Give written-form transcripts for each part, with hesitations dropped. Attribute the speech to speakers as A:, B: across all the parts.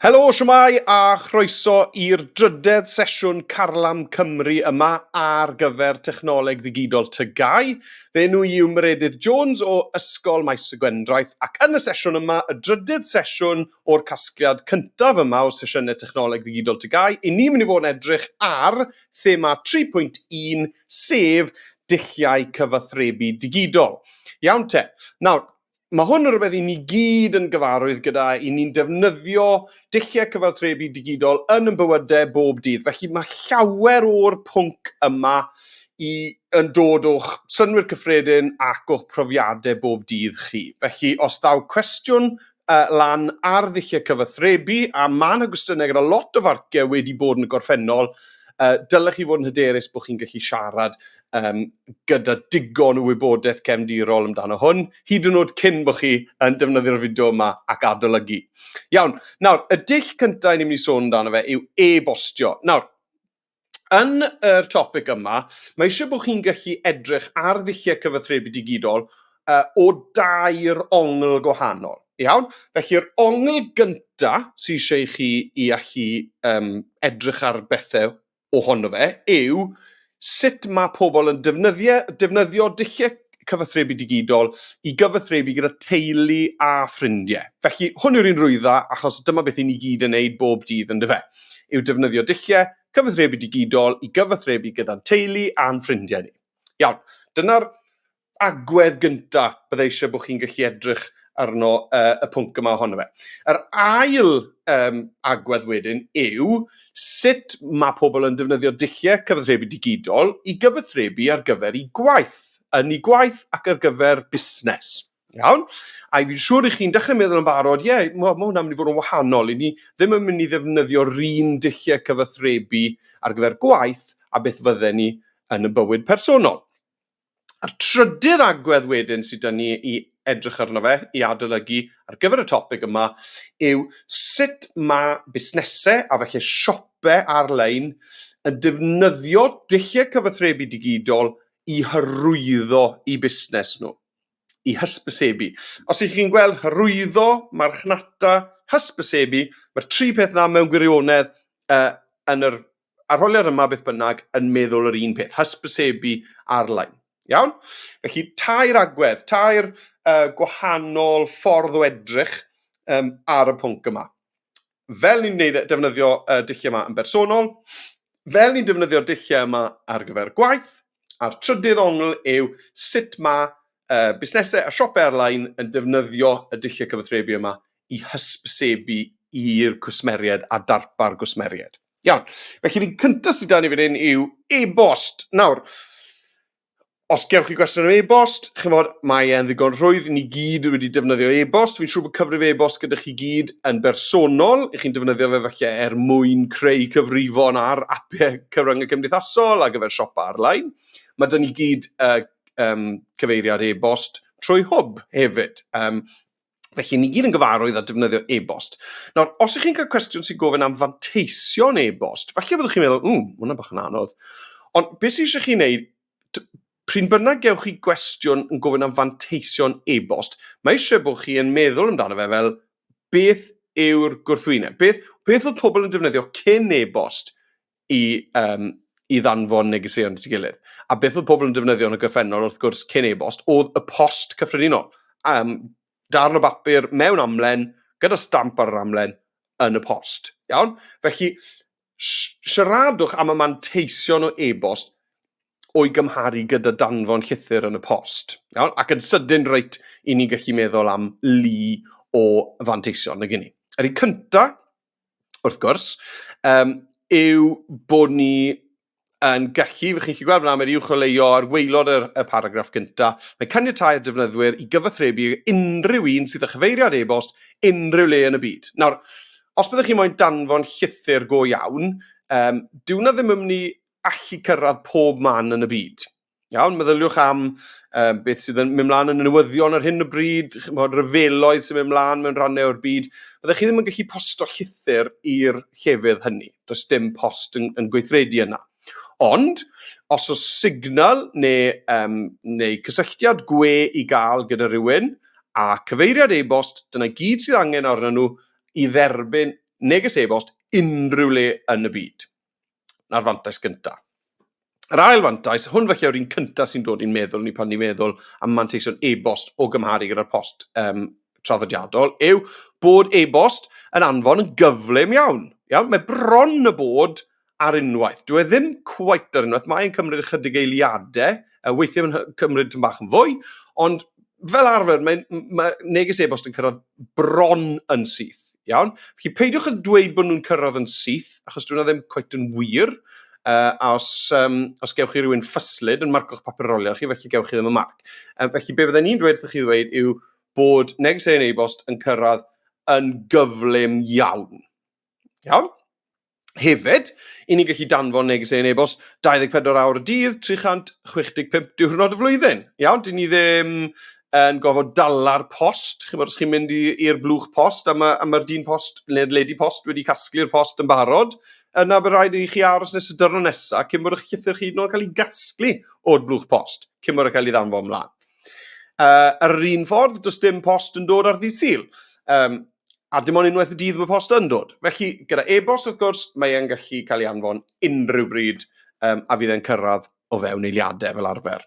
A: Helo, siwmai a chroeso i'r drydedd sesiwn Carlam Cymru yma ar gyfer Technoleg Ddigidol TGAU. Fe nhw yw Meredydd Jones o Ysgol Maes y Gwendraeth ac yn y sesiwn yma, y drydydd sesiwn o'r casgliad cyntaf yma o sesiynau Technoleg Ddigidol TGAU, i ni'n mynd i fod yn edrych ar thema 3.1 sef dulliau cyfathrebu digidol. Iawn te. Nawr, mae hwn yn rhywbeth i ni gyd yn gyfarwydd gyda i ni'n defnyddio dulliau cyfathrebu digidol yn bywydau bob dydd. Felly mae llawer o'r pwnc yma yn dod o'ch synwyr cyffredin ac o'ch profiadau bob dydd chi. Felly os daw cwestiwn lan ar ddulliau cyfathrebu, a mae yna gwestiynau gyda lot o farciau wedi bod yn y gorffennol, dylech chi fod yn hyderus bod chi'n gallu siarad gyda digon o wybodaeth cefndirol amdano hwn, hyd yn oed cyn bod chi yn defnyddio'r fideo yma ac adolygu. Iawn, nawr, y dull cyntaf ni'n mynd i sôn amdano fe yw e-bostio. Nawr, yn y topic yma, mae eisiau bod chi'n gallu edrych ar ddulliau cyfathrebu digidol o dair ongl gwahanol. Iawn? Felly'r ongl gyntaf sy'n eisiau chi i allu edrych ar bethau ohono fe yw sut mae pobl yn defnyddio dulliau cyfathrebu digidol i gyfathrebu gyda teulu a ffrindiau. Felly, hwn yw'r un rwydda, achos dyma beth i ni gyd yn neud bob dydd yn dyfe. Yw defnyddio dulliau cyfathrebu digidol i gyfathrebu gyda'n teulu a'n ffrindiau ni. Iawn, dyna'r agwedd gyntaf bydde eisiau bod chi'n gallu edrych arno y pwnc yma ohono fe. Yr ail agwedd wedyn yw sut mae pobl yn defnyddio dulliau cyfathrebu digidol i gyfathrebu ar gyfer eu gwaith. Yn eu gwaith ac ar gyfer busnes. Iawn? A fi'n siŵr i chi'n dechrau meddwl yn barod, mae hwnna'n mynd i fod yn wahanol. I ni ddim yn mynd i ddefnyddio'r un dulliau cyfathrebu ar gyfer gwaith a beth fydden ni yn y bywyd personol. A'r trydydd agwedd wedyn sydd dyn ni i edrych arno fe, i adolygu ar gyfer y topic yma, yw sut mae busnesau a felly siopau ar-lein yn defnyddio dulliau cyfathrebu digidol i hyrwyddo i busnes nhw, i hysbysebu. Os ych chi'n gweld hyrwyddo, marchnata, hysbysebu, mae'r tri peth yna mewn gwirionedd yn yr arholiad yma beth bynnag yn meddwl yr un peth, hysbysebu ar-lein. Iawn? Felly, tair agwedd, tair gwahanol ffordd o edrych ar y pwnc yma. Fel ni'n defnyddio dulliau yma yn bersonol, fel ni'n defnyddio dulliau yma ar gyfer gwaith, a'r trydydd ongl yw sut mae busnesau a siopau ar-lein yn defnyddio y dulliau cyfathrebu yma i hysbysebu i'r cwsmeriaid a darpa'r gwsmeriaid. Iawn, felly, cyntaf sydd dan ni fan hyn yw e-bost. Nawr, os gewch chi gwestiwn am e-bost, chi'n fod, mae e'n ddigon rhwydd, ni gyd wedi defnyddio e-bost. Fi'n siŵr bod cyfrif e-bost gyda chi gyd yn bersonol. I chi'n defnyddio fe falle mwyn creu cyfrifon ar apau cyfryngau cymdeithasol a gyfer siopa ar-lein. Mae dyn ni gyd cyfeiriad e-bost trwy hwb hefyd. Felly, ni gyd yn gyfarwydd â defnyddio e-bost. Nawr, os ych chi'n cael cwestiwn sy'n gofyn am fanteision e-bost, falle byddwch chi'n meddwl, hwnna bach yn anodd. Ond beth sy'n eisiau chi'n neud, pryn bynnag gewch chi gwestiwn yn gofyn am fanteision e-bost, mae eisiau bod chi yn meddwl amdano fe fel beth yw'r gwrthwyneb. Beth oedd pobl yn defnyddio cyn e-bost i ddanfon negeseuon at ei gilydd. A beth oedd pobl yn defnyddio yn y gyffredinol wrth gwrs cyn e-bost oedd y post cyffredinol. Darn o bapur mewn amlen, gyda stamp ar yr amlen yn y post. Iawn? Felly, siaradwch am y manteision o e-bost o'i gymharu gyda danfon llythyr yn y post. Iawn? Ac yn sydyn reit i ni gallu meddwl am lu o fanteision y gynnu. Yr un cyntaf, wrth gwrs, yw bod ni yn gallu, fe chi'n gweld fyna, mae'r uwcholeuo ar waelod y paragraff gyntaf, mae caniatáu defnyddwyr i gyfathrebu unrhyw un sydd â chyfeiriad e-bost unrhyw le yn y byd. Nawr, os byddwch chi moyn danfon llythyr go iawn, dyw na ddim yn mynd i allu cyrraedd pob man yn y byd. Iawn, meddyliwch am beth sydd yn mynd mlaen yn y newyddion ar hyn o bryd, ryfeloedd sy'n mynd mlaen mewn rhannau o'r byd. Byddwch chi ddim yn gallu posto llythyr i'r llefydd hynny. Does dim post yn gweithredu yna. Ond, os oes signal neu cysylltiad gwe i gael gyda rhywun a cyfeiriad e-bost, dyna gyd sydd angen arnyn nhw i dderbyn neges e-bost unrhyw le yn y byd. Na'r fantais gyntaf. Yr ail fantais, hwn felly yw'r un cyntaf sy'n dod i'n meddwl ni pan ni'n meddwl am manteision e-bost o gymharu gyda'r post traddodiadol, yw bod e-bost yn anfon yn gyflym iawn. Mae bron y bod ar unwaith. Dwi ddim cweit ar unwaith, mae'n cymryd ychydig eiliadau, weithiau yn cymryd yn bach yn fwy, ond fel arfer, mae neges e-bost yn cyrraedd bron yn syth. Felly peidiwch yn dweud bod nhw'n cyrraedd yn syth, achos dwi'n ddim cweit yn wir. A os gewch chi rhywun ffyslyd yn marco'ch papurolion chi, felly gewch chi ddim y marc. Felly be byddai ni'n dweud wrth chi ddweud yw bod negeseuon e-bost yn cyrraedd yn gyflym iawn. Hefyd, i ni gallu danfon negeseuon e-bost 24 awr y dydd, 365 diwrnod y flwyddyn. Dyn ni ddim yn gofod dala'r post. Os chi'n mynd i'r blwch post, a mae'r dyn post, neu'r lady post wedi casglu'r post yn barod, yna bydd rhaid i chi aros nes y dyrno nesaf cyn bod eich llythyr chi yn cael ei gasglu o'r blwch post, cyn bod e'n cael ei ddanfon mlaen. Yr un ffordd, does dim post yn dod ar ddydd Sul. A dim ond unwaith y dydd mae post yn dod. Felly, gyda e-bost, wrth gwrs, mae e'n gallu cael ei anfon unrhyw bryd a fydd e'n cyrraedd o fewn eiliadau fel arfer.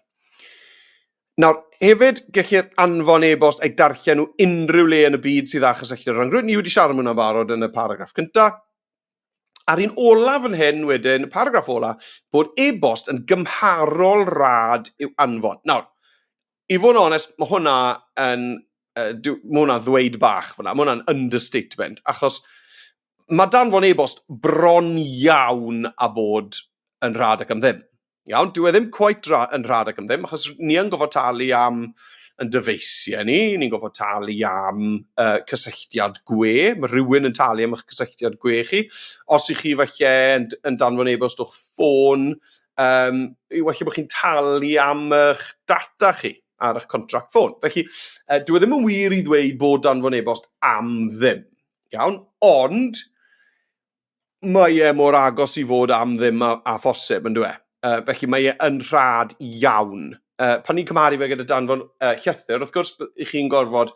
A: Nawr, hefyd, gellir anfon e-bost a'i darllen nhw unrhyw le yn y byd sydd â chysylltiad rhyngdro. Ni wedi siarad mwyn am barod yn y paragraff cyntaf. A'r un olaf yn hyn wedyn, paragraff olaf, bod e-bost yn gymharol rad i'w anfon. Nawr, i fod yn onest, mae hwnna ddweud bach fyna, mae hwnna'n understatement, achos mae danfon e-bost bron iawn a bod yn rad ac am ddim. Dwi ddim cweit yn rad ac am ddim, achos ni yn gofod talu am yn dyfeisiau ni'n gofod talu am cysylltiad gwe, mae rhywun yn talu am eich cysylltiad gwe chi. Os ych chi falle yn danfon e-bost o'ch ffôn, falle bod chi'n talu am eich data chi ar eich contract ffôn. Felly, dwi ddim yn wir i ddweud bod danfon e-bost am ddim. Ond mae e mor agos i fod am ddim a phosib, yn dwi. Felly mae e yn rhad iawn. Pan ni'n cymharu fe gyda danfon llythyr, wrth gwrs, i chi'n gorfod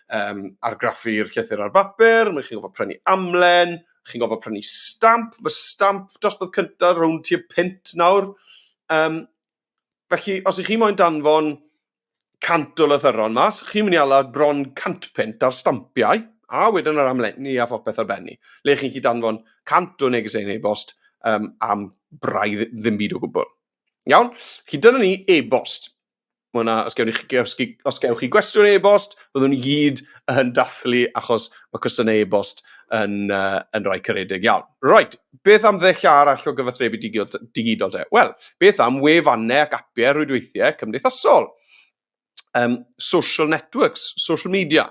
A: argraffu'r llythyr ar bapur, chi'n gorfod prynu amlen, chi'n gorfod prynu stamp, mae stamp dosbarth cyntaf rownd tua pint nawr. Felly, os ych chi moyn danfon 100 o lythyron mas, chi'n mynd i ala bron 100 pint ar stampiau, a wedyn yr amlenni a phopeth arbenni. Le chi'n gallu danfon 100 o negeseuon e-bost am braidd ddim byd o gwbl. Felly dyna ni e-bost. Os gewch chi gwestiwn e-bost, byddwn ni gyd yn dathlu achos mae cwestiynau e-bost yn rhai caredig iawn. Right, beth am ddech arall o gyfathrebu digidol te? Wel, beth am wefannau ac apiau rwydweithiau cymdeithasol? Social networks, social media.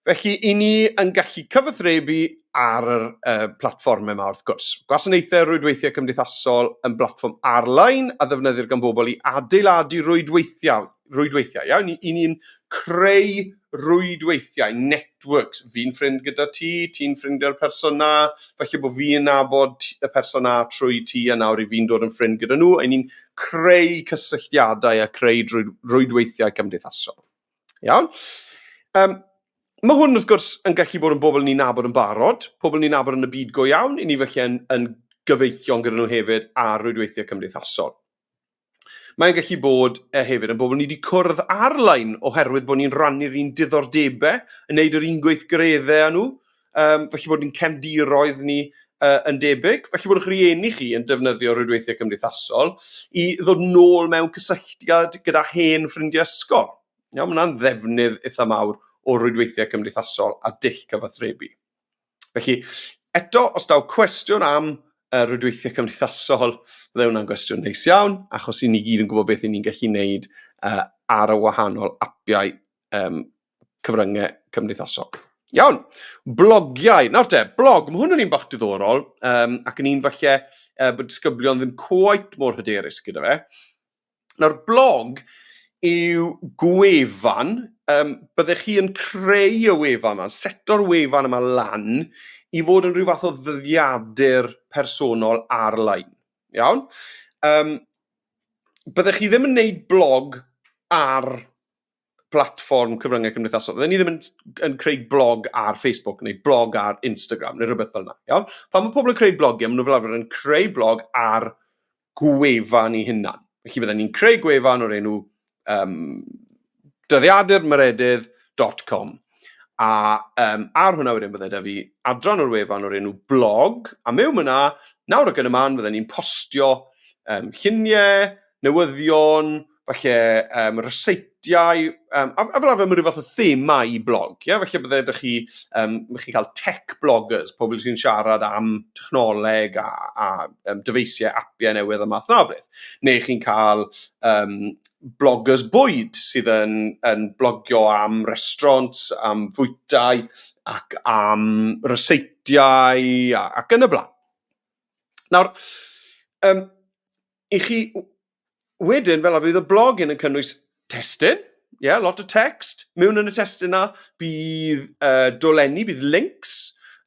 A: Felly, i ni yn gallu cyfathrebu ar y platfformau yma wrth gwrs. Gwasanaethau rwydweithiau cymdeithasol yn platfform ar-lein a ddefnyddir gan bobl i adeiladu rwydweithiau. I ni'n creu rwydweithiau, networks. Fi'n ffrind gyda ti, ti'n ffrind gyda'r persona, felly bod fi'n nabod y persona trwy ti a nawr i fi'n dod yn ffrind gyda nhw. I ni'n creu cysylltiadau a creu rwydweithiau cymdeithasol. Mae hwn wrth gwrs yn gallu bod yn bobl ni'n nabod yn barod, pobl ni'n nabod yn y byd go iawn, i ni felly yn gyfeillion gyda nhw hefyd ar rwydweithiau cymdeithasol. Mae'n gallu bod hefyd yn bobl ni wedi cwrdd ar-lein oherwydd bod ni'n rannu'r un diddordebau, yn neud yr un gweithgareddau â nhw, felly bod ni'n cefndiroedd ni yn debyg, felly bod eich rieni chi yn defnyddio rwydweithiau cymdeithasol i ddod nôl mewn cysylltiad gyda hen ffrindiau ysgol. Mae hwnna'n ddefnydd eitha mawr o rwydweithiau cymdeithasol a dull cyfathrebu. Felly, eto, os daw cwestiwn am rwydweithiau cymdeithasol, fydde hwnna'n gwestiwn neis iawn, achos i ni gyd yn gwybod beth i ni'n gallu gwneud ar y wahanol apiau cyfryngau cymdeithasol. Blogiau. Nawr te, blog, mae hwn yn un bach diddorol, ac yn un falle bod disgyblion ddim cweit mor hyderus gyda fe. Nawr, blog yw gwefan, byddech chi yn creu y wefan yma, seto'r wefan yma lan i fod yn rhyw fath o ddyddiadur personol ar-lein. Byddech chi ddim yn gwneud blog ar platfform cyfryngau cymdeithasol. Fydden ni ddim yn creu blog ar Facebook neu blog ar Instagram neu rhywbeth fel yna. Iawn? Pan mae pobl yn creu blogiau, maen nhw fel arfer yn creu blog ar gwefan ei hunan. Felly bydden ni'n creu gwefan o'r enw dyddiadurmaredydd.com. A ar hwnna wedyn bydde da fi adran o'r wefan o'r enw blog, a mewn yna, nawr ac yn y man, bydden ni'n postio lluniau, newyddion, falle reseitiau, a fel arfer mae rhyw fath o thema i blog. Yeah? Falle bydde ydych chi cael tech bloggers, pobl sy'n siarad am technoleg a dyfeisiau apiau newydd y math na beth. Neu chi'n cael bloggers bwyd sydd yn blogio am restaurants, am fwytau ac am reseitiau ac yn y blaen. Nawr, i chi wedyn, fel a fydd y blog yn cynnwys testyn, lot o text. Mewn yn y testyn yna, bydd dolenni, bydd links,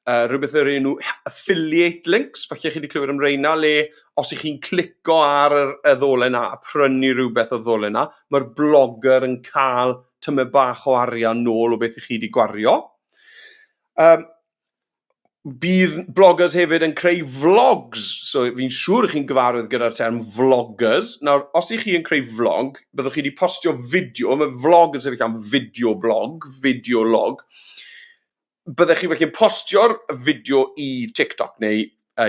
A: rhywbeth yr enw affiliate links, falle chi wedi clywed am reina, le os ych chi'n clico ar y ddolen yna a prynu rhywbeth o ddolen yna, mae'r blogger yn cael tymed bach o arian nôl o beth ych chi wedi gwario. Bydd bloggers hefyd yn creu vlogs, so fi'n siŵr chi'n gyfarwydd gyda'r term vloggers. Nawr, os ych chi yn creu vlog, byddwch chi wedi postio fideo, mae vlog yn sefyll am videoblog, videolog. Byddwch chi felly'n postio'r fideo i TikTok neu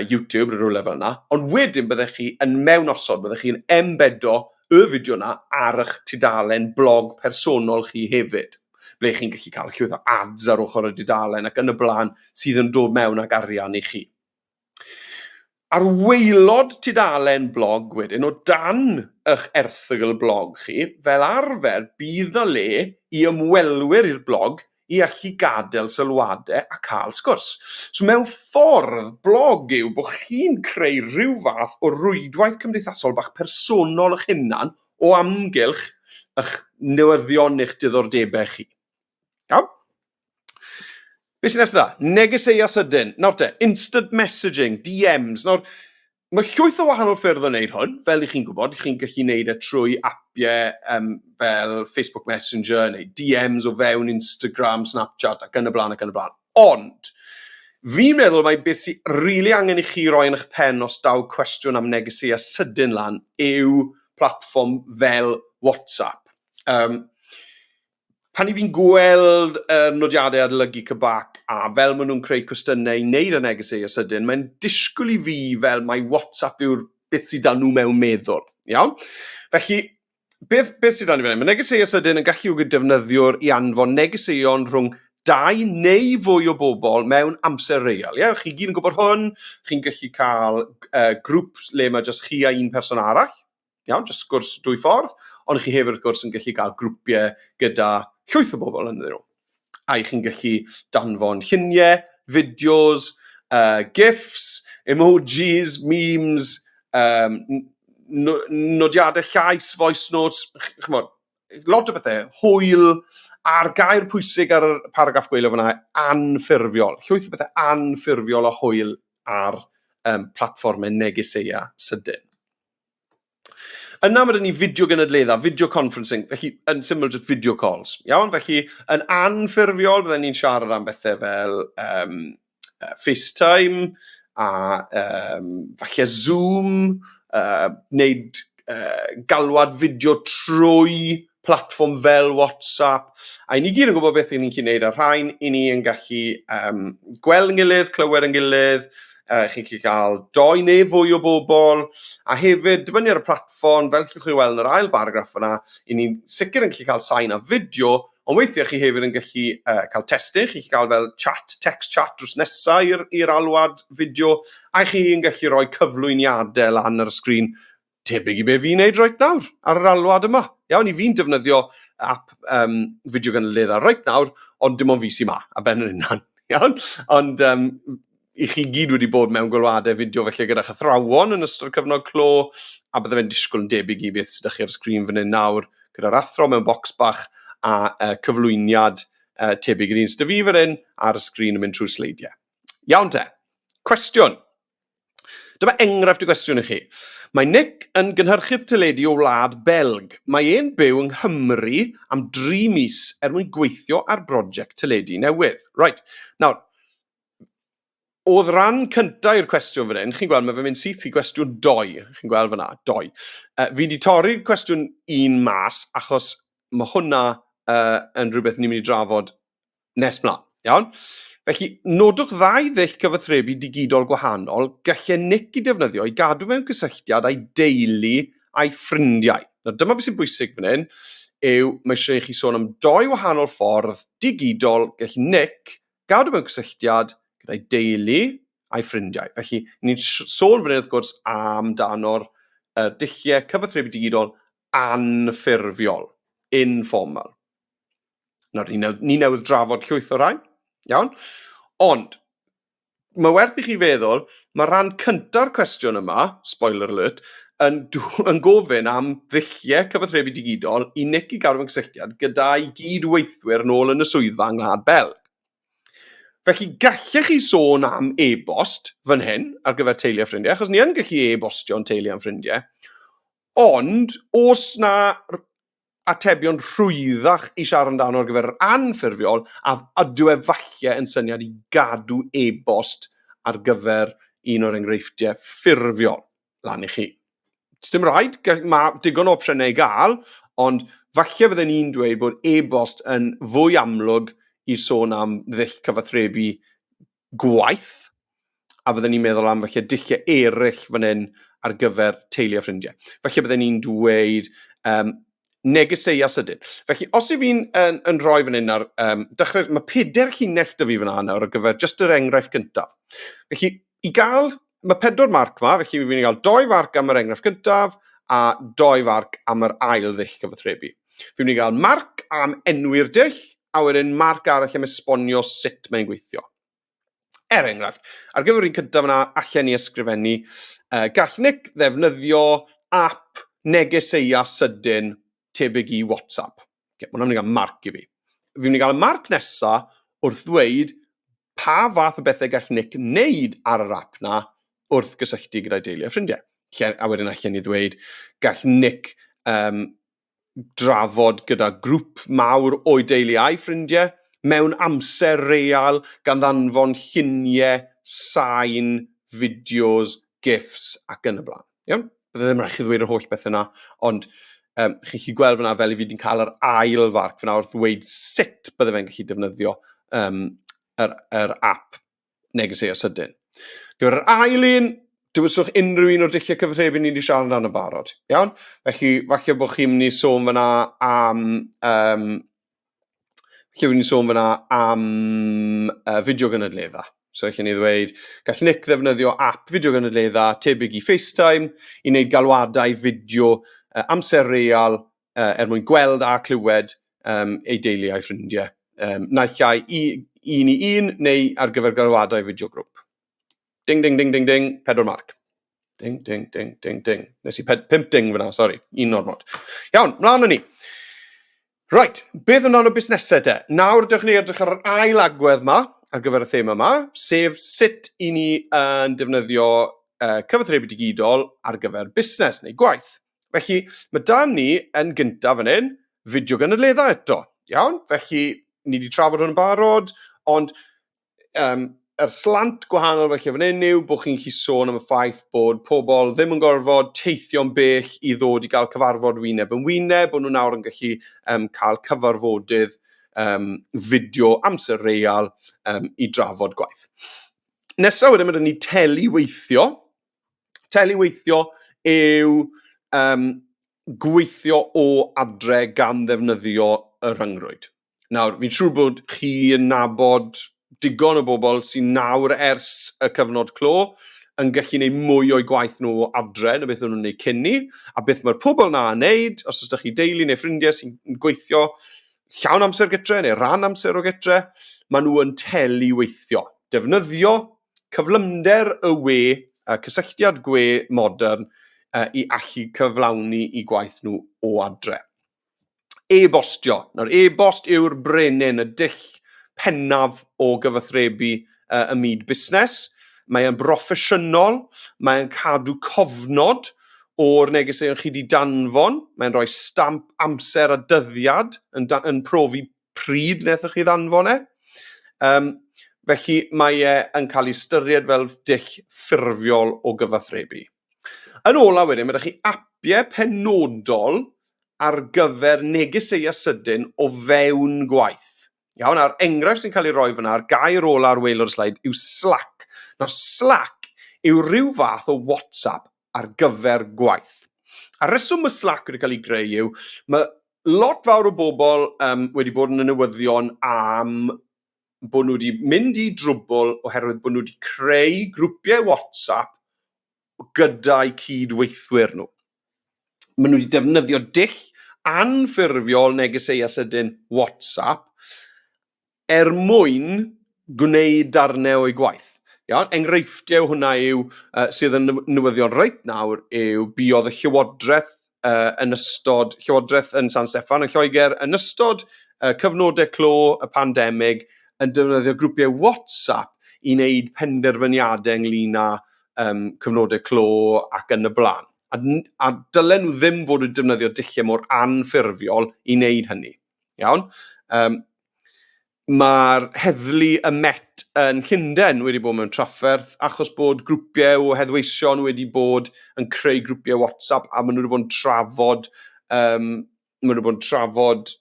A: YouTube, neu rhywle fel yna, ond wedyn byddwch chi yn mewn osod, byddwch chi'n embedo y fideo yna ar eich tudalen blog personol chi hefyd. Ble chi'n gallu cael llwyth o ads ar ochr y dudalen ac yn y blaen sydd yn dod mewn ag arian i chi. Ar waelod tudalen blog wedyn, o dan eich erthygl blog chi, fel arfer bydd na le i ymwelwyr i'r blog i allu gadael sylwadau a cael sgwrs. So mewn ffordd, blog yw bod chi'n creu rhyw fath o rwydwaith cymdeithasol bach personol eich hunan o amgylch eich newyddion eich diddordebau chi. Iawn? Be sy'n nesaf? Negeseuau sydyn. Nawr te, instant messaging, DMs. Nawr, mae llwyth o wahanol ffyrdd o wneud hwn, fel i chi'n gwybod. Chi'n gallu wneud trwy apiau fel Facebook Messenger neu DMs o fewn Instagram, Snapchat ac yn y blaen ac yn y blaen. Ond, fi'n meddwl mae beth sy'n rili angen i chi roi yn eich pen os daw cwestiwn am negeseuau sydyn lan yw platfform fel WhatsApp. Pan i fi'n gweld nodiadau adolygu cybac a fel maen nhw'n creu cwestiynau i wneud y negeseuau sydyn, mae'n disgwyl i fi fel mae WhatsApp yw'r beth sydd dan nhw mewn meddwl. Iawn? Felly, beth sydd dan ni fan hyn? Mae negeseuau sydyn yn gallu i'w defnyddiwr i anfon negeseuon rhwng 2 neu fwy o bobl mewn amser real. Ie? Chi gyd yn gwybod hwn, chi'n gallu cael grŵp le mae jyst chi a un person arall. Iawn, jyst sgwrs 2 ffordd, ond chi hefyd wrth gwrs yn gallu cael grwpiau gyda llwyth o bobl yn nhw. A chi'n gallu danfon lluniau, fideos, GIFs, emojis, memes, nodiadau llais, voice notes, lot o bethau, hwyl, a'r gair pwysig ar y paragraff gweilio fyna, anffurfiol. Llwyth o bethau anffurfiol o hwyl ar platfformau negeseuau sydyn. Yna mae ni fideo gynadleddau, video conferencing, felly yn syml just video calls. Iawn, felly yn anffurfiol bydden ni'n siarad am bethau fel FaceTime a falle Zoom, wneud galwad fideo trwy platfform fel WhatsApp. A ni gyd yn gwybod beth ni'n gallu gwneud ar rhain, i ni yn gallu gweld yn gilydd, clywed yn gilydd, chi'n gallu cael 2 neu fwy o bobl, a hefyd, dibynnu ar y platfform, fel chi'n weld yn yr ail baragraff yna, i ni'n sicr yn gallu cael sain a fideo, ond weithiau chi hefyd yn gallu cael testyn, chi'n cael fel chat, text chat drws nesaf i'r alwad fideo, a chi yn gallu rhoi cyflwyniadau lan ar y sgrin, tebyg i be fi'n neud reit nawr ar yr alwad yma. Iawn, i fi'n defnyddio app fideo gynadleddau reit nawr, ond dim ond fi sy'n ma, a ben yn unan. Iawn, ond i chi gyd wedi bod mewn gwylwadau fideo felly gyda'ch athrawon yn ystod cyfnod clo, a bydde fe'n disgwyl yn debyg i beth sydd â chi ar y sgrin fan hyn nawr, gyda'r athro mewn bocs bach a cyflwyniad tebyg i'r un sydd fi fan hyn ar y sgrin yn mynd trwy'r sleidiau. Iawn te, cwestiwn. Dyma enghraifft y gwestiwn i chi. Mae Nick yn gynhyrchydd teledu o wlad Belg. Mae e'n byw yng Nghymru am 3 mis mwyn gweithio ar brosiect teledu newydd. Right. Nawr, oedd ran cyntaf i'r cwestiwn fan hyn, chi'n gweld, mae fe'n mynd syth i gwestiwn 2. Chi'n gweld fyna, 2. Fi wedi torri'r cwestiwn 1 mas, achos mae hwnna yn rhywbeth ni'n mynd i drafod nes mlaen. Iawn? Felly, nodwch 2 ddull cyfathrebu digidol gwahanol gallai Nick i defnyddio i gadw mewn cysylltiad â'i deulu a'i ffrindiau. Nawr, dyma beth sy'n bwysig fan hyn, yw mae eisiau chi sôn am 2 wahanol ffordd digidol gall Nick gadw mewn cysylltiad gyda'i deulu a'i ffrindiau. Felly, ni'n sôn fan hyn wrth gwrs am dano'r dulliau cyfathrebu digidol anffurfiol, informal. Nawr, ni newydd drafod llwyth o rhain. Iawn? Ond, mae werth i chi feddwl, mae rhan cynta'r cwestiwn yma, spoiler alert, yn gofyn am ddulliau cyfathrebu digidol i Nick i gadw mewn cysylltiad gyda'i gydweithwyr nôl yn y swyddfa yng Ngwlad Belg. Felly, gallech chi sôn am e-bost fan hyn ar gyfer teulu a ffrindiau, achos ni yn gallu e-bostio'n teulu a ffrindiau, ond os na atebion rhwyddach i siarad amdano ar gyfer anffurfiol, a ydw falle yn syniad i gadw e-bost ar gyfer un o'r enghreifftiau ffurfiol lan i chi. Dim rhaid, mae digon o opsiynau i gael, ond falle byddwn ni'n dweud bod e-bost yn fwy amlwg i sôn am ddull cyfathrebu gwaith, a byddwn ni'n meddwl am falle dulliau eraill fan hyn ar gyfer teulu a ffrindiau. Falle byddwn ni'n dweud negeseuau sydyn. Felly, os i fi'n yn rhoi fan hyn ar dechrau, mae 4 llinell dy fi fan hyn ar gyfer just yr enghraifft gyntaf. Felly, mae 4 marc ma, felly fi'n cael 2 farc am yr enghraifft gyntaf a 2 farc am yr ail ddull cyfathrebu. Fi'n cael marc am enwi'r dull, a wedyn marc arall am esbonio sut mae'n gweithio. Enghraifft, ar gyfer un cyntaf yna, allan ni ysgrifennu, gall Nick ddefnyddio app negeseuau sydyn tebyg i WhatsApp. Mae hwnna'n mynd i gael marc i fi. Fi'n mynd i gael y marc nesaf wrth ddweud pa fath o bethau gall Nick wneud ar yr app na wrth gysylltu gyda'i deulu a ffrindiau. A wedyn allan ni ddweud gall Nick drafod gyda grŵp mawr o'i deulu a'i ffrindiau mewn amser real gan ddanfon lluniau, sain, fideos, gifs ac yn y blaen. Bydde ddim rhaid chi ddweud yr holl beth yna, ond chi'n chi gweld fyna fel i fi wedi'n cael yr ail farc fyna wrth ddweud sut bydde fe'n gallu defnyddio yr app negeseuau sydyn. Gyda'r ail un, dywyswch unrhyw un o'r dulliau cyfathrebu ni wedi siarad amdano barod. Iawn? Felly, falle bod chi'n mynd i sôn fyna am fideo gynadledda. So, allan ni ddweud, gall Nick ddefnyddio app fideo gynadledda tebyg i FaceTime i wneud galwadau fideo amser real mwyn gweld a clywed ei deulu a'i ffrindiau. Naill ai un i un neu ar gyfer galwadau fideo grŵp. Ding, ding, ding, ding, ding, 4 marc. Ding, ding, ding, ding, ding. Nes i 5 ding fyna, sori, 1 ormod. Iawn, mlaen ni. Right, beth amdano busnesau de? Nawr ydych ni edrych ar yr ail agwedd ma ar gyfer y thema yma, sef sut i ni yn defnyddio cyfathrebu digidol ar gyfer busnes neu gwaith. Felly, mae dan ni yn gyntaf fan hyn, fideo gynadleddau eto. Iawn? Felly, ni wedi trafod hwn yn barod, ond yr slant gwahanol felly fan hyn yw bod chi'n gallu sôn am y ffaith bod pobl ddim yn gorfod teithio'n bell i ddod i gael cyfarfod wyneb yn wyneb, bod nhw nawr yn gallu cael cyfarfodydd fideo amser real i drafod gwaith. Nesaf wedyn, mae ni teleweithio. Teleweithio yw gweithio o adre gan ddefnyddio y rhyngrwyd. Nawr, fi'n siŵr bod chi yn nabod digon o bobl sy'n nawr ers y cyfnod clo yn gallu gwneud mwy o'i gwaith nhw adre na beth nhw'n gwneud cyn ni, a beth mae'r pobl na yn gwneud, os ydych chi deulu neu ffrindiau sy'n gweithio llawn amser gytre neu ran amser o gytre, maen nhw yn teleweithio. Defnyddio cyflymder y we, cysylltiad gwe modern i allu cyflawni i gwaith nhw o adre. E-bostio. Nawr, e-bost yw'r brenin, y dull pennaf o gyfathrebu y myd busnes. Mae'n broffesiynol, mae'n cadw cofnod o'r negeseuon chi wedi danfon, mae'n rhoi stamp amser a dyddiad yn profi pryd wnaethoch chi ddanfon e. Felly mae yn cael ei ystyried fel dull ffurfiol o gyfathrebu. Yn ola wedyn, mae ydych chi apiau penodol ar gyfer negeseuau sydyn o fewn gwaith. Iawn, a'r enghraifft sy'n cael ei roi fyna, a'r gair ola ar waelod y sleid, yw Slack. Nawr, Slack yw rhyw fath o WhatsApp ar gyfer gwaith. A reswm y Slack wedi cael ei greu yw, mae lot fawr o bobl wedi bod yn newyddion am bod nhw wedi mynd i drwbl oherwydd bod nhw wedi creu grwpiau WhatsApp gyda'i cydweithwyr nhw. Maen nhw wedi defnyddio dull anffurfiol negeseuau sydyn WhatsApp mwyn gwneud darnau o'i gwaith. Enghreifftiau hwnna yw, sydd yn newyddion reit nawr, yw buodd y Llywodraeth yn San Steffan yn Lloegr yn ystod cyfnodau clo y pandemig yn defnyddio grwpiau WhatsApp i wneud penderfyniadau ynglyn â cyfnodau clo ac yn y blaen. A dylen nhw ddim fod yn defnyddio dulliau mor anffurfiol i wneud hynny. Iawn? Mae'r heddlu y Met yn Llundain wedi bod mewn trafferth achos bod grwpiau o heddweision wedi bod yn creu grwpiau WhatsApp a maen nhw wedi bod yn trafod,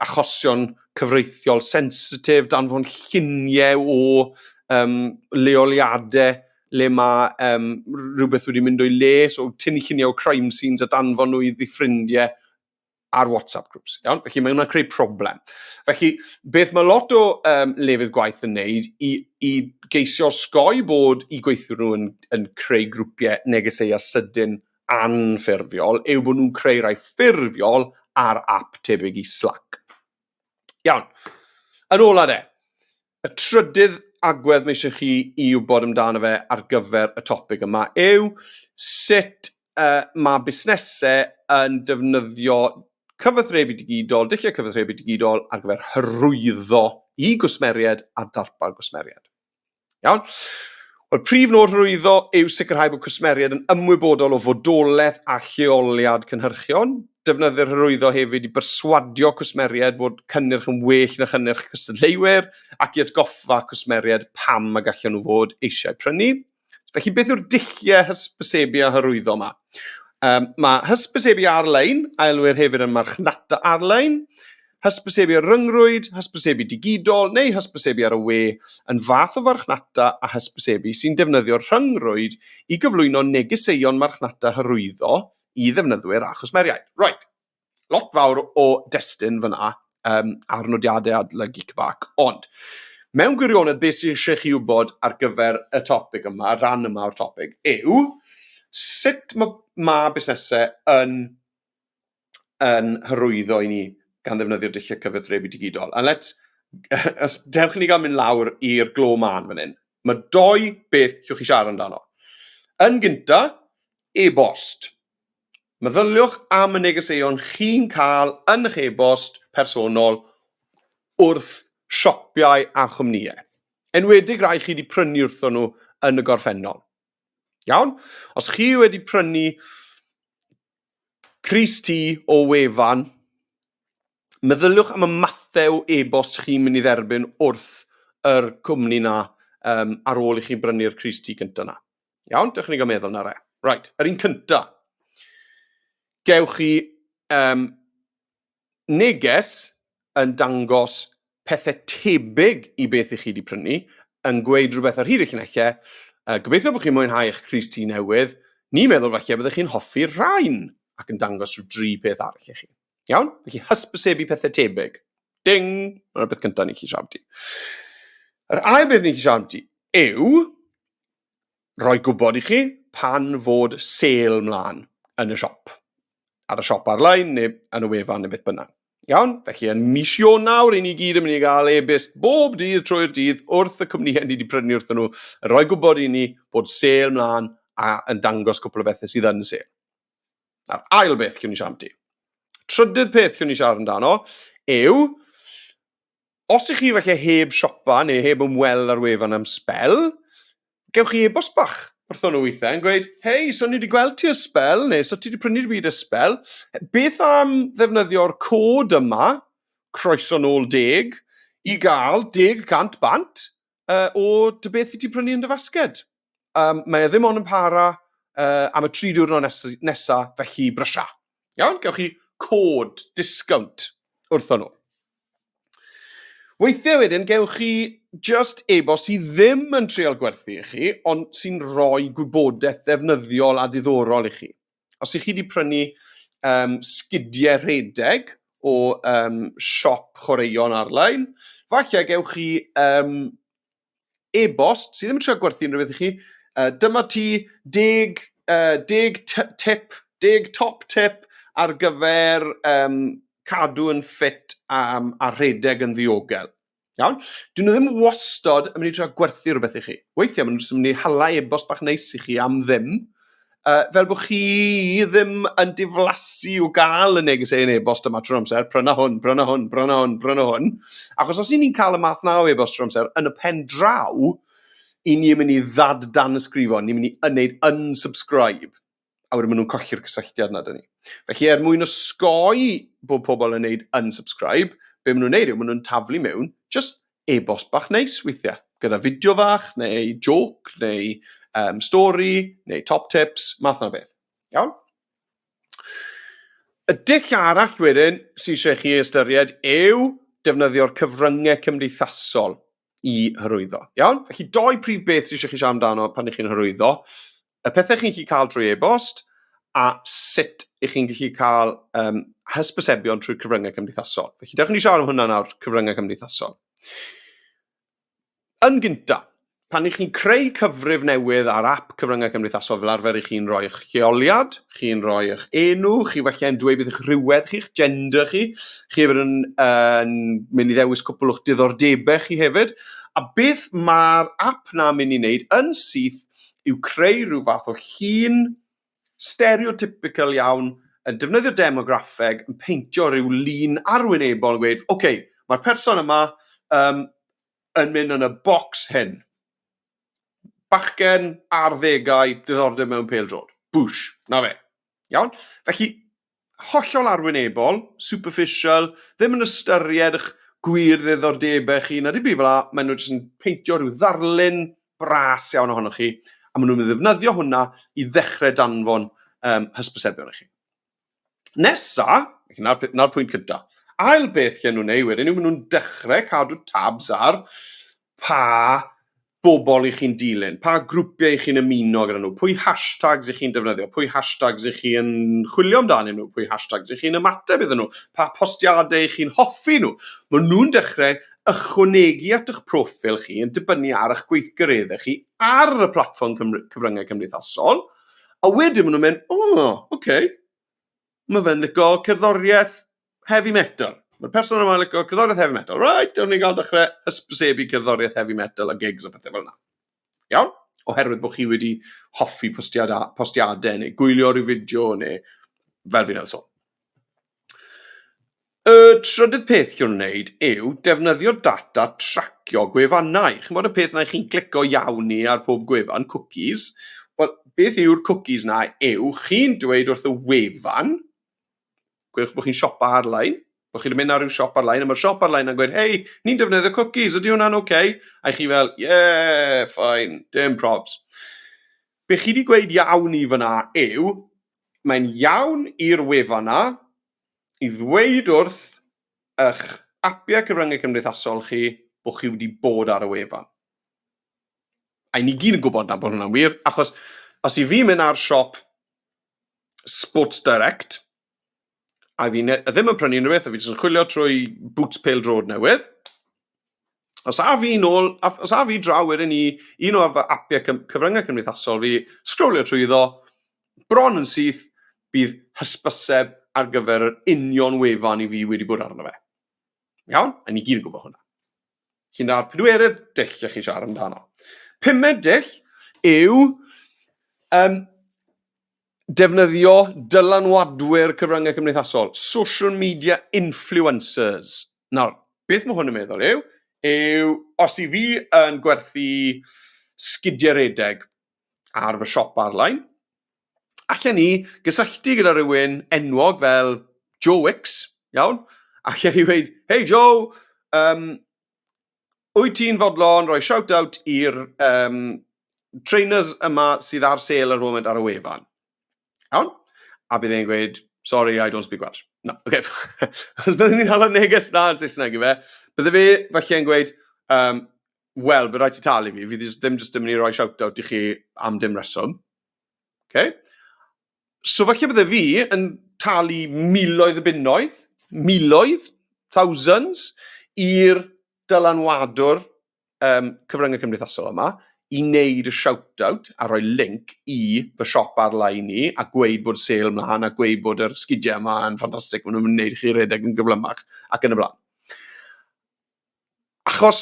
A: achosion cyfreithiol sensitif, danfon lluniau o leoliadau le mae rhywbeth wedi mynd o'i le, so tynnu lluniau o crime scenes a danfon nhw i ddifrindiau ar WhatsApp groups. Iawn? Felly mae hwnna'n creu problem. Felly, beth mae lot o lefydd gwaith yn neud i geisio osgoi bod i gweithwyr nhw yn creu grwpiau negeseuau sydyn anffurfiol yw bod nhw'n creu rai ffurfiol ar app tebyg i Slack. Iawn. Yn ola de, y trydydd agwedd mae eisiau chi i wybod amdano fe ar gyfer y topig yma yw sut mae busnesau yn defnyddio cyfathrebu digidol, dulliau cyfathrebu digidol ar gyfer hyrwyddo i gwsmeriad a darpar gwsmeriad. Iawn? Wel, prif nod hyrwyddo yw sicrhau bod cwsmeriad yn ymwybodol o fodolaeth a lleoliad cynhyrchion. Defnyddio'r hyrwyddo hefyd i berswadio cwsmeriad bod cynnyrch yn well na chynnyrch cystadleuwyr ac i atgoffa cwsmeriad pam y gallen nhw fod eisiau prynu. Felly, beth yw'r dulliau hysbysebu a hyrwyddo yma? Mae hysbysebu ar-lein, a elwir hefyd yn marchnata ar-lein, hysbysebu ryngrwyd, hysbysebu digidol neu hysbysebu ar y we yn fath o farchnata a hysbysebu sy'n defnyddio rhyngrwyd i gyflwyno negeseuon marchnata hyrwyddo i ddefnyddwyr a chwsmeriaid. Right, lot fawr o destun fyna ar nodiadau adolygu cybac, ond mewn gwirionedd beth sy'n eisiau chi wybod ar gyfer y topig yma, rhan yma o'r topig, yw sut mae busnesau yn hyrwyddo i ni gan ddefnyddio dulliau cyfathrebu digidol. A dewch ni gael mynd lawr i'r glo man fan hyn. Mae doi beth llwch chi siarad amdano. Yn gynta, e-bost. Meddyliwch am y negeseuon chi'n cael yn eich e-bost personol wrth siopiau a chwmnïau. Enwedig rai chi wedi prynu wrthon nhw yn y gorffennol. Iawn? Os chi wedi prynu crys tŷ o wefan, meddyliwch am y mathau o e-bost chi'n mynd i dderbyn wrth yr cwmni na ar ôl i chi brynu'r crys tŷ cynta na. Iawn? Dewch ni gael meddwl na re. Right, yr un cynta. Gewch chi neges yn dangos pethau tebyg i beth i chi wedi prynu, yn gweud rhywbeth ar hyd eich llinellau, gobeithio bod chi'n mwynhau eich crys tŷ newydd, ni'n meddwl falle byddech chi'n hoffi rhain ac yn dangos rhyw 3 peth arall i chi. Iawn? Felly hysbysebu pethau tebyg. Ding! Mae'r beth cyntaf ni chi siarad ti. Yr ail beth ni chi siarad ti yw rhoi gwybod i chi pan fod sale mlaen yn y siop. Ar y siop ar-lein neu yn y wefan neu beth bynnag. Iawn? Felly yn mis Ionawr, ni gyd yn mynd i gael e-byst bob dydd trwy'r dydd wrth y cwmnïau ni wedi prynu wrthyn nhw, yn rhoi gwybod i ni bod sale mlaen a yn dangos cwpl o bethau sydd yn sale. A'r ail beth llwn ni siarad ti. Trydydd peth llwn ni siarad amdano yw, os ych chi felly heb siopa neu heb ymweld ar wefan am sbel, gewch chi e-bost bach wrthon nhw weithiau yn gweud, hei, so ni wedi gweld ti ysbel, neu so ti wedi prynu'r byd ysbel, beth am ddefnyddio'r cod yma, croeso nôl 10, i gael 10% bant o dy beth i ti prynu yn dy fasged. Mae e ddim ond yn para am y 3 diwrnod nesa, felly brysio. Iawn, gewch chi cod, discount wrthon nhw. Weithiau wedyn, gewch chi just e-bost sydd ddim yn trial gwerthu i chi, ond sy'n rhoi gwybodaeth ddefnyddiol a diddorol i chi. Os ych chi wedi prynu sgidiau rhedeg o siop chwaraeon ar-lein, falle gewch chi e-bost sydd ddim yn trial gwerthu unrhyw beth i chi. Dyma ti 10 top tip ar gyfer cadw yn ffit a rhedeg yn ddiogel. Iawn? Dyn nhw ddim wastod yn mynd i trio gwerthu rhywbeth i chi. Weithiau, maen nhw'n mynd i hala e-bost bach neis i chi am ddim, fel bod chi ddim yn diflasu o gael y neges ein e-bost yma trwy'r amser, pryna hwn, pryna hwn, pryna hwn, pryna hwn. Achos os ni'n cael y math na o e-bost trwy'r amser, yn y pen draw, i ni'n mynd i ddad dan ysgrifo, ni'n mynd i wneud unsubscribe. A wedyn maen nhw'n colli'r cysylltiad na dyn ni. Felly mwyn osgoi bod pobl yn wneud unsubscribe, be maen nhw'n wneud yw, maen nhw'n taflu mewn, just e-bost bach neis weithiau, gyda fideo fach, neu joke, neu stori, neu top tips, math na beth. Iawn? Y dill arall wedyn sy'n eisiau chi ystyried yw defnyddio'r cyfryngau cymdeithasol i hyrwyddo. Iawn? Felly 2 prif beth sy'n eisiau chi siarad amdano pan ych chi'n hyrwyddo. Y pethau chi'n gallu cael drwy e-bost a sut ych chi'n gallu cael hysbysebion trwy'r cyfryngau cymdeithasol. Felly, dewch ni siarad am hwnna nawr, cyfryngau cymdeithasol. Yn gyntaf, pan ych chi'n creu cyfrif newydd ar ap cyfryngau cymdeithasol fel arfer, chi'n rhoi eich lleoliad, chi'n rhoi eich enw, chi falle yn dweud beth eich rhywedd chi, eich gender chi hefyd yn mynd i ddewis cwpl o'ch diddordebau chi hefyd, a beth mae'r ap na'n mynd i wneud yn syth yw creu rhyw fath o llun stereotypical iawn, yn defnyddio demograffeg, yn peintio rhyw lun arwynebol yn gweud, mae'r person yma yn mynd yn y bocs hyn. Bachgen ar 10 diddordeb mewn pêl-drod. Bwsh, na fe. Iawn? Felly, hollol arwynebol, superficial, ddim yn ystyried eich gwir ddiddordebau chi, na di byd fel la, maen nhw jyst yn peintio rhyw ddarlun bras iawn ohonoch chi, a maen nhw'n ddefnyddio hwnna i ddechrau danfon hysbysebion i chi. Nesa, na'r pwynt cyntaf, ail beth lle nhw'n neud wedyn, maen nhw'n dechrau cadw tabs ar pa bobl i chi'n dilyn, pa grwpiau i chi'n ymuno gyda nhw, pwy hashtags i chi'n defnyddio, pwy hashtags i chi'n chwilio amdanyn nhw, pwy hashtags i chi'n ymateb iddyn nhw, pa postiadau i chi'n hoffi nhw. Maen nhw'n dechrau ychwanegu at eich proffil chi yn dibynnu ar eich gweithgareddau chi ar y platfform cyfryngau cymdeithasol, a wedyn maen nhw'n mynd, mae fe'n licio cerddoriaeth heavy metal. Mae'r person yma'n licio cerddoriaeth heavy metal. Right, o'n i'n gael dechrau hysbysebu cerddoriaeth heavy metal a gigs a pethau fel yna. Iawn? Oherwydd bod chi wedi hoffi postiadau neu gwylio rhyw fideo neu fel fi'n elso. Y trydydd peth chi'n wneud yw defnyddio data tracio gwefannau. Chi'n bod y peth na chi'n clico iawn ni ar pob gwefan, cookies. Wel, beth yw'r cookies na yw chi'n dweud wrth y wefan, gwelwch bod chi'n siopa ar-lein, bod chi'n mynd ar ryw siop ar-lein, a mae'r siop ar-lein yn gweud, hei, ni'n defnyddio cookies, ydy hwnna'n okay? A chi fel, yeah, fine, dim probs. Be chi wedi gweud iawn i fyna yw, mae'n iawn i'r wefan na i ddweud wrth eich apiau cyfryngau cymdeithasol chi bod chi wedi bod ar y wefan. A ni gyd yn gwybod na bod hwnna'n wir, achos os i fi mynd ar siop Sports Direct, a fi ddim yn prynu unrhyw beth, a fi jyst yn chwilio trwy boots pêl-drod newydd. Os a fi draw wedyn i un o'r apiau cyfryngau cymdeithasol fi, sgrolio trwy iddo, bron yn syth, bydd hysbyseb ar gyfer yr union wefan i fi wedi bod arno fe. Iawn? A ni gyd yn gwybod hwnna. Chi'n da'r 4 dill ych chi siarad amdano. 5 dill yw defnyddio dylanwadwyr cyfryngau cymdeithasol, social media influencers. Nawr, beth mae hwn yn meddwl yw os i fi yn gwerthu sgidiau redeg ar fy siop ar-lein. Allan ni gysylltu gyda rhywun enwog fel Joe Wicks, iawn? Allan ni weid, hey Joe, wyt ti'n fodlon rhoi shout-out i'r trainers yma sydd ar sale ar y moment ar y wefan. Iawn? A bydd e'n gweud, sorry, I don't speak Welsh. No, okay. Os byddwn ni'n hala neges na yn Saesneg i fe, bydde fe falle'n gweud, wel, bydd rhaid ti talu fi ddim jyst yn mynd i roi shout-out i chi am dim reswm. Okay? So falle bydde fi yn talu miloedd y bunnoedd, thousands, i'r dylanwadwr cyfryngau cymdeithasol yma, i wneud y shout-out a rhoi link i fy siop ar-lein ni a gweud bod sale ymlaen a gweud bod yr sgidiau yma yn ffantastig, maen nhw'n wneud i chi redeg yn gyflymach ac yn y blaen. Achos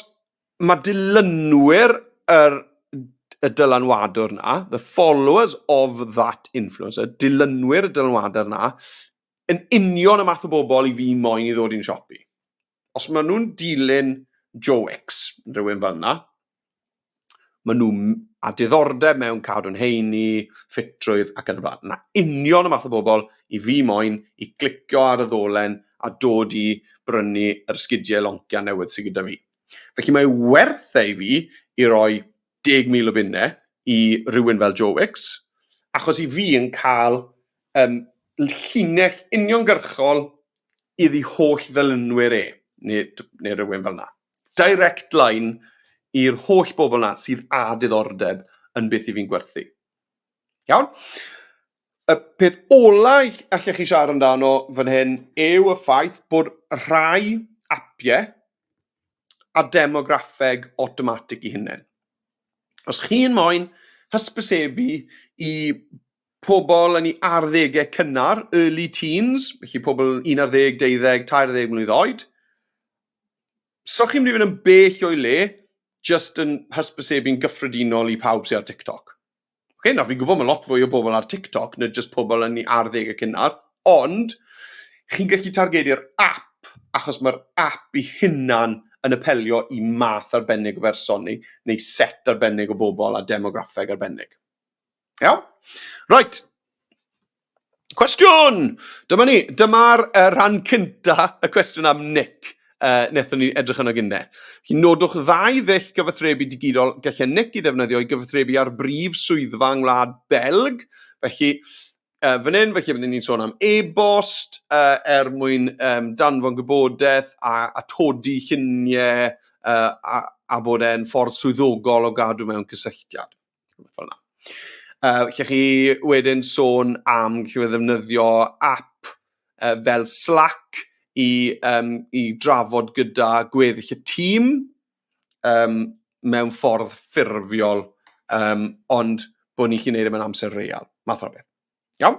A: mae dilynwyr y dylanwadwr na, the followers of that influencer, dilynwyr y dylanwadwr na, yn union y math o bobl i fi moyn i ddod i'n siopi. Os maen nhw'n dilyn Joe Wicks, rhywun fel yna, maen nhw a diddordeb mewn cadw'n heini, ffitrwydd ac yn y blaen. Na union y math o bobl i fi moyn i glicio ar y ddolen a dod i brynu yr sgidiau loncia newydd sydd gyda fi. Felly mae werth ei fi i roi 10,000 o bunnau i rhywun fel Joe Wicks, achos i fi yn cael llinell uniongyrchol iddi holl ddilynwyr neu rhywun fel yna. Direct line i'r holl bobl yna sydd a diddordeb yn beth i fi'n gwerthu. Iawn? Y peth ola allech chi siarad amdano fan hyn yw y ffaith bod rhai apiau a demograffeg automatic i hunain. Os chi'n moyn hysbysebu i pobl yn ei arddegau cynnar, early teens, felly pobl 11, 12, 13 mlynedd oed, so chi'n mynd i fynd yn bell o'i le, just yn hysbysebu'n gyffredinol i pawb sydd ar TikTok. Okay, na, fi'n gwybod mae lot fwy o bobl ar TikTok, neu just pobl yn ei arddegau cynnar, ond chi'n gallu targedu'r app, achos mae'r app i hunan yn apelio i math arbennig o bersoni, neu set arbennig o bobl a demograffeg arbennig. Iawn? Right. Cwestiwn! Dyma ni. Dyma'r rhan cynta, y cwestiwn am Nick. Nethon ni edrych yno gynnau. Nodwch 2 ddull gyfathrebu digidol gallai Nick i ddefnyddio i gyfathrebu ar brif swyddfa yng Ngwlad Belg. Felly, fan hyn, felly byddwn ni'n sôn am e-bost mwyn danfon gwybodaeth a todi lluniau a bod e'n ffordd swyddogol o gadw mewn cysylltiad. Felly chi wedyn sôn am ddefnyddio app fel Slack i drafod gyda gweddill y tîm mewn ffordd ffurfiol, ond bod ni'n gwneud mewn amser real. Math o beth. Iawn?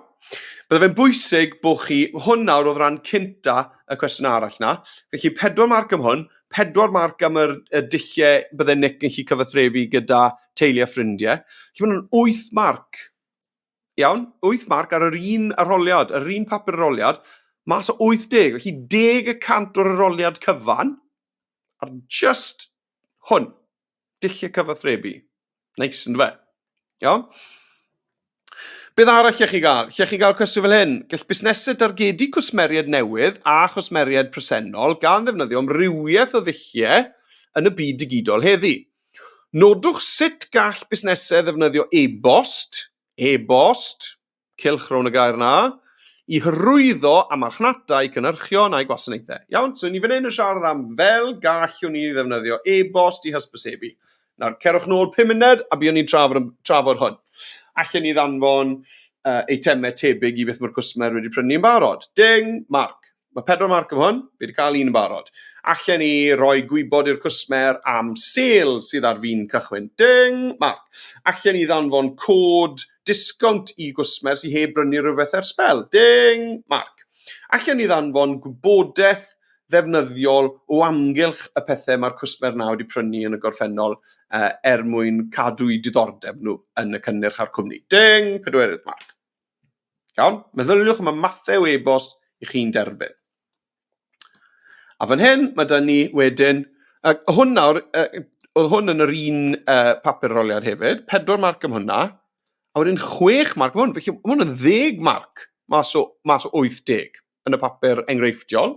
A: Bydde fe'n bwysig bod chi, hwn nawr oedd rhan cynta y cwestiwn arall na, felly 4 marc am hwn, 4 marc am y dulliau bydde Nick yn chi cyfathrebu gyda teulu a ffrindiau. Felly mae'n 8 marc. Iawn? 8 marc ar yr un arholiad, yr un papur arholiad, mas o 80, felly 10% o'r arholiad cyfan, ar just hwn, dulliau cyfathrebu. Nice, yn fe. Iawn? Beth arall allech chi gael? Allech chi gael cwestiwn fel hyn. Gall busnesau dargedu cwsmeriad newydd a chwsmeriad presennol gan ddefnyddio amrywiaeth o ddulliau yn y byd digidol heddi. Nodwch sut gall busnesau ddefnyddio e-bost, cylch rown y gair na, i hyrwyddo a marchnatau cynhyrchion a'i gwasanaethau. Iawn, so ni fan hyn yn siarad am fel gallwn ni ddefnyddio e-bost i hysbysebu. Nawr, cerwch nôl 5 munud a byddwn ni'n trafod hwn. Allen ni ddanfon eitemau tebyg i beth mae'r cwsmer wedi prynu yn barod. Ding, marc. Mae 4 marc am hwn, fi wedi cael un yn barod. Allen ni roi gwybod i'r cwsmer am sale sydd ar fi'n cychwyn. Ding, marc. Allen ni ddanfon cod disgownt i gwsmer sydd heb brynu rhywbeth ers spel. Ding, marc. Allen ni ddanfon gwybodaeth ddefnyddiol o amgylch y pethau mae'r cwsmer na wedi prynu yn y gorffennol mwyn cadw i diddordeb nhw yn y cynnyrch a'r cwmni. Ding, 4 marc. Iawn, meddyliwch am y mathau o e-bost i chi'n derbyn. A fan hyn, mae da ni wedyn, hwn nawr, oedd hwn yn yr un papur aroliad hefyd, 4 marc am hwnna, a wedyn 6 marc am hwn. Felly mae hwn yn 10 marc mas o 80 yn y papur enghreifftiol.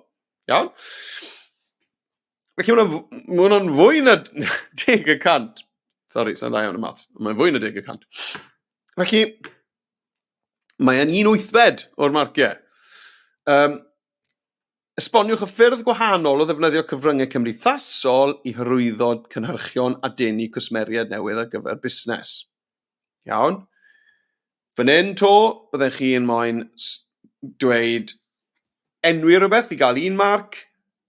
A: Iawn? Felly mae hwnna'n fwy na 10%. Sorry, sa'n dda iawn y maths. Mae'n fwy na 10%. Felly, mae'n 1/8 o'r marciau. Esboniwch y ffyrdd gwahanol o ddefnyddio cyfryngau cymdeithasol i hyrwyddo cynhyrchion a denu cwsmeriaid newydd ar gyfer busnes. Iawn. Fan hyn to, byddech chi'n moyn dweud enwi rhywbeth i gael 1 marc,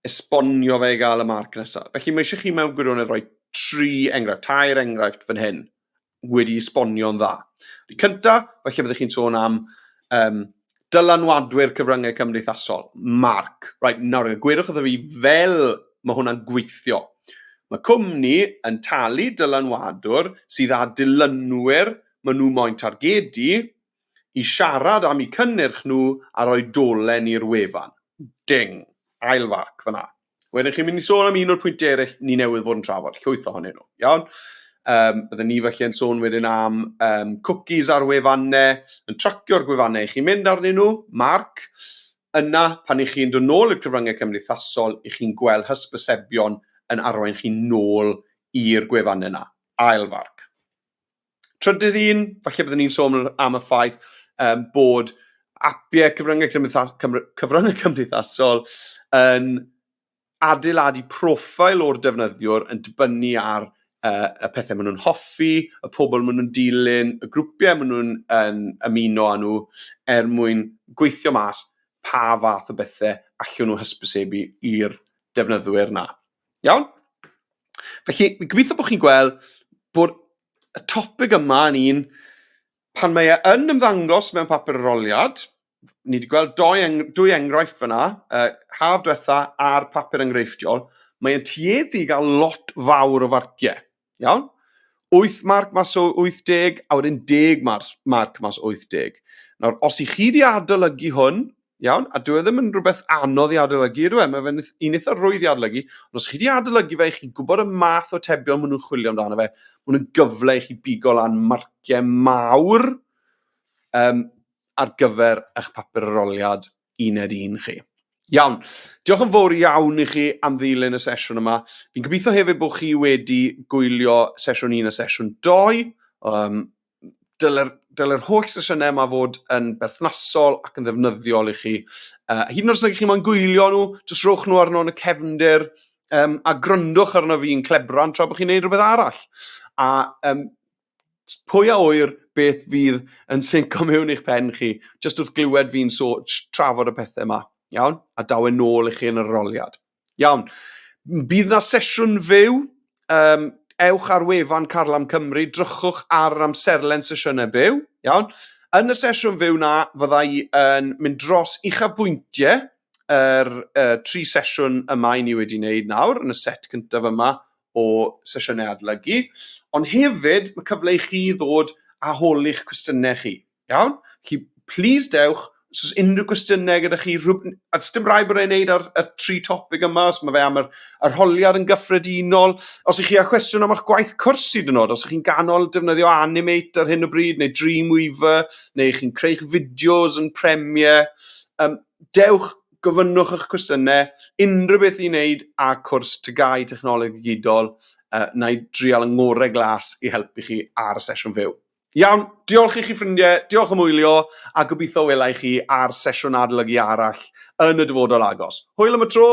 A: esbonio fe i gael y marc nesaf. Felly mae eisiau chi mewn gwirionedd rhoi 4 enghraifft fan hyn wedi esbonio'n dda. Cyntaf, felly byddech chi'n sôn am dylanwadwyr cyfryngau cymdeithasol, marc. Right, nawr, gwedwch iddo fi fel mae hwnna'n gweithio. Mae cwmni yn talu dylanwadwr sydd â dilynwyr maen nhw moyn targedu i siarad am eu cynnyrch nhw a roi dolen i'r wefan. Ding, ail farc fyna. Wedyn chi'n mynd i sôn am un o'r pwynt eraill ni newydd fod yn trafod, llwyth ohonyn nhw. Iawn? Byddwn ni felly yn sôn wedyn am cookies ar wefannau, yn tracio'r gwefannau chi'n mynd arnyn nhw, marc. Yna, pan i chi'n dod nôl i'r cyfryngau cymdeithasol, i chi'n gweld hysbysebion yn arwain chi'n nôl i'r gwefannau yna. Ail farc. Trydydd un, falle byddwn ni'n sôn am y ffaith bod apiau cyfryngau cymdeithasol yn adeiladu profil o'r defnyddiwr yn dibynnu ar y pethau maen nhw'n hoffi, y pobl maen nhw'n dilyn, y grwpiau maen nhw'n ymuno â nhw mwyn gweithio mas pa fath o bethau allwn nhw hysbysebu i'r defnyddwyr na. Iawn? Felly, mi gobeithio bod chi'n gweld bod y topig yma yn un pan mae yn ymddangos mewn papur aroliad. Ni wedi gweld dwy enghraifft fyna, haf diwetha a'r papur enghreifftiol. Mae'n tueddu i gael lot fawr o farciau. Iawn? 8 marc mas o 80, a wedyn 10 marc mas o 80. Nawr, os i chi wedi adolygu hwn, iawn, a dwi ddim yn rhywbeth anodd i adolygu, ydw e, mae fe'n un eitha rwydd i adolygu, ond os chi wedi adolygu fe, chi'n gwybod y math o tebion maen nhw'n chwilio amdano fe, maen nhw'n gyfle i chi bigo lan marciau mawr ar gyfer eich papur aroliad 1 chi. Iawn, diolch yn fawr iawn i chi am ddilyn y sesiwn yma. Fi'n gobeithio hefyd bod chi wedi gwylio sesiwn 1 a sesiwn 2. Dyle'r holl sesiynau yma fod yn berthnasol ac yn ddefnyddiol i chi. Hyd yn oed os ydych chi'n moyn gwylio nhw, jyst rhowch nhw arno yn y cefndir a gryndwch arno fi'n clebran tra bod chi'n neud rhywbeth arall. A pwy a wyr beth fydd yn synco mewn i'ch pen chi, jyst wrth glywed fi'n trafod y pethau yma. Iawn? A daw e nôl i chi yn yr aroliad. Iawn. Bydd na sesiwn fyw. Ewch ar wefan Carlam Cymru, drychwch ar amserlen sesiynau byw. Iawn? Yn y sesiwn fyw na, fydda i yn mynd dros uchafbwyntiau yr 3 sesiwn yma i ni wedi wneud nawr, yn y set cyntaf yma o sesiynau adolygu. Ond hefyd, mae cyfle i chi ddod a holi'ch cwestiynau chi. Iawn? Chi, please dewch, os oes unrhyw gwestiynau gyda chi, a dim rhaid bod e'n neud ar 3 topig yma, os mae fe am yr arholiad yn gyffredinol, os ych chi â cwestiwn am eich gwaith cwrs hyd yn oed, os ych chi'n ganol defnyddio Animate ar hyn o bryd, neu Dreamweaver, neu chi'n creu'ch fideos yn Premiere, dewch, gofynnwch eich cwestiynau, unrhyw beth i wneud â cwrs TGAU Technoleg Digidol, na i drial yng ngorau glas i helpu chi ar y sesiwn fyw. Iawn, diolch i chi ffrindiau, diolch am wylio, a gobeithio welai chi ar sesiwn adolygu arall yn y dyfodol agos. Hwyl am y tro!